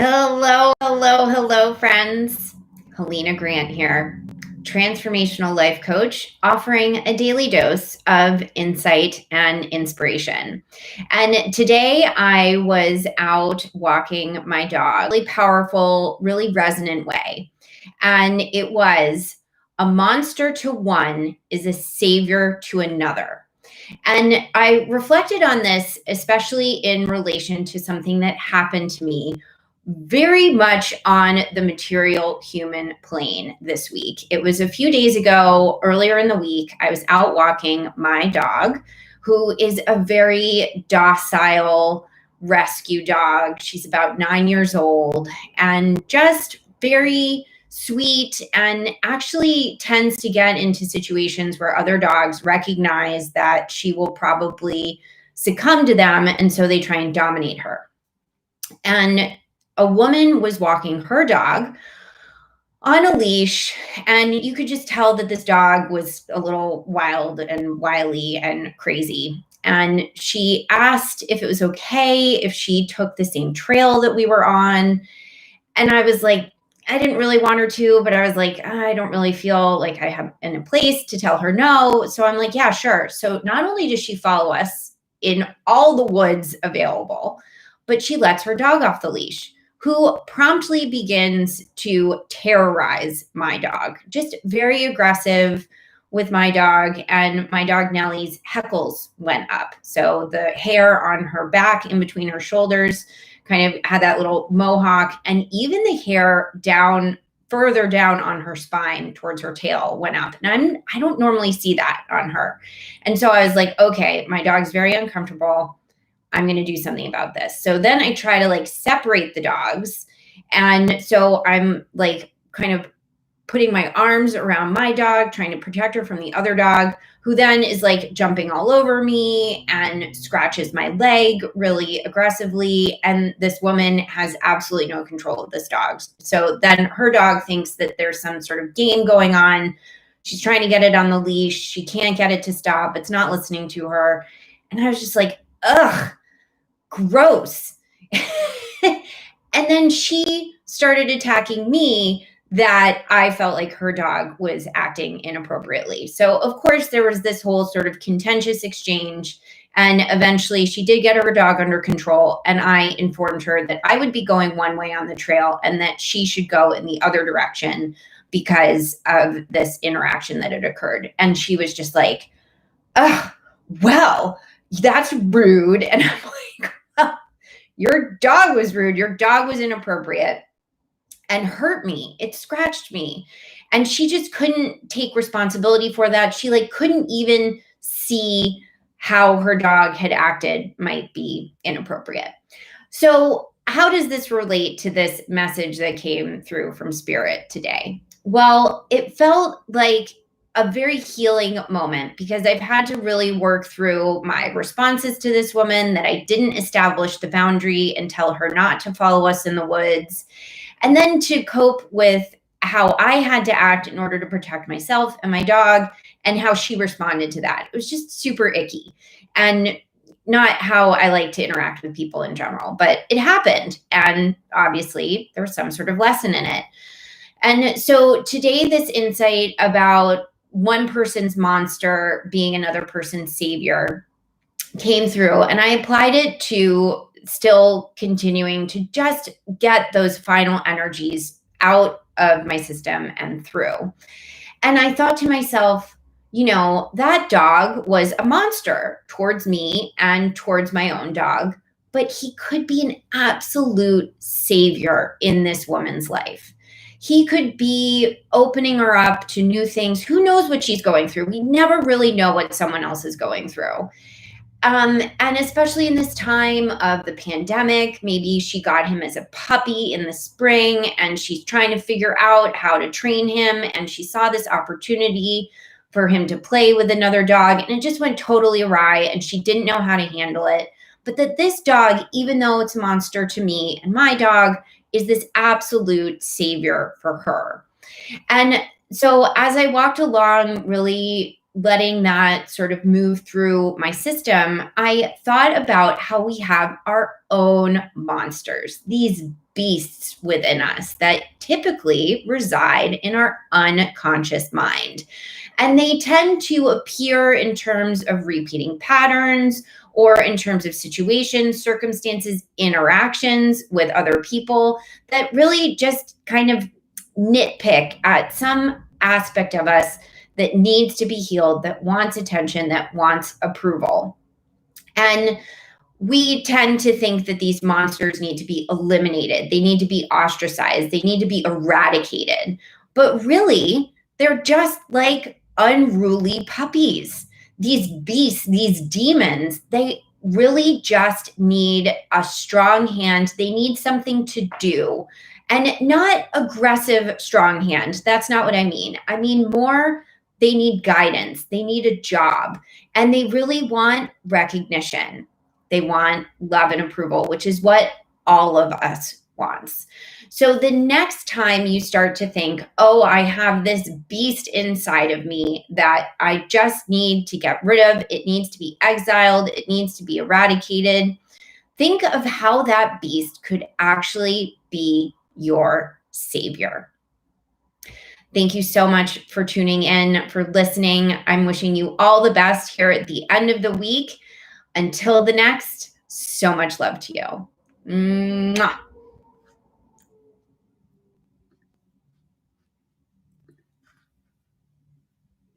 Hello, hello, hello, friends. Helena Grant here, transformational life coach, offering a daily dose of insight and inspiration. And today I was out walking my dog, really powerful, really resonant way. And it was a monster to one is a savior to another. And I reflected on this, especially in relation to something that happened to me very much on the material human plane this week. It was a few days ago, earlier in the week, I was out walking my dog, who is a very docile rescue dog. She's about 9 years old and just very sweet, and actually tends to get into situations where other dogs recognize that she will probably succumb to them. And so they try and dominate her. And a woman was walking her dog on a leash, and you could just tell that this dog was a little wild and wily and crazy. And she asked if it was okay if she took the same trail that we were on. And I was like, I didn't really want her to, but I was like, I don't really feel like I have in a place to tell her no. So I'm like, yeah, sure. So not only does she follow us in all the woods available, but she lets her dog off the leash, who promptly begins to terrorize my dog, just very aggressive with my dog. And my dog Nellie's hackles went up. So the hair on her back in between her shoulders kind of had that little mohawk, and even the hair down further down on her spine towards her tail went up. And I don't normally see that on her. And so I was like, okay, my dog's very uncomfortable. I'm going to do something about this. So then I try to like separate the dogs. And so I'm like kind of putting my arms around my dog, trying to protect her from the other dog, who then is like jumping all over me and scratches my leg really aggressively. And this woman has absolutely no control of this dog. So then her dog thinks that there's some sort of game going on. She's trying to get it on the leash. She can't get it to stop. It's not listening to her. And I was just like, ugh, gross. And then she started attacking me, that I felt like her dog was acting inappropriately. So, of course, there was this whole sort of contentious exchange. And eventually she did get her dog under control. And I informed her that I would be going one way on the trail and that she should go in the other direction because of this interaction that had occurred. And she was just like, oh, well, that's rude. And I'm like, well, your dog was rude. Your dog was inappropriate and hurt me. It scratched me. And she just couldn't take responsibility for that. She like couldn't even see how her dog had acted might be inappropriate. So how does this relate to this message that came through from Spirit today? Well, it felt like a very healing moment because I've had to really work through my responses to this woman, that I didn't establish the boundary and tell her not to follow us in the woods. And then to cope with how I had to act in order to protect myself and my dog, and how she responded to that. It was just super icky and not how I like to interact with people in general, but it happened. And obviously there was some sort of lesson in it. And so today, this insight about one person's monster being another person's savior came through, and I applied it to still continuing to just get those final energies out of my system and through. And I thought to myself, that dog was a monster towards me and towards my own dog, but he could be an absolute savior in this woman's life. He could be opening her up to new things. Who knows what she's going through? We never really know what someone else is going through. And especially in this time of the pandemic, maybe she got him as a puppy in the spring and she's trying to figure out how to train him. And she saw this opportunity for him to play with another dog, and it just went totally awry and she didn't know how to handle it. But that this dog, even though it's a monster to me and my dog, is this absolute savior for her. And so as I walked along, really letting that sort of move through my system, I thought about how we have our own monsters, these beasts within us that typically reside in our unconscious mind. And they tend to appear in terms of repeating patterns or in terms of situations, circumstances, interactions with other people that really just kind of nitpick at some aspect of us that needs to be healed, that wants attention, that wants approval. And we tend to think that these monsters need to be eliminated, they need to be ostracized, they need to be eradicated. But really, they're just like unruly puppies. These beasts, these demons, they really just need a strong hand. They need something to do. And not aggressive, strong hand. That's not what I mean. I mean more, they need guidance, they need a job, and they really want recognition. They want love and approval, which is what all of us wants. So the next time you start to think, oh, I have this beast inside of me that I just need to get rid of, it needs to be exiled, it needs to be eradicated, think of how that beast could actually be your savior. Thank you so much for tuning in, for listening. I'm wishing you all the best here at the end of the week. Until the next, so much love to you. Mwah.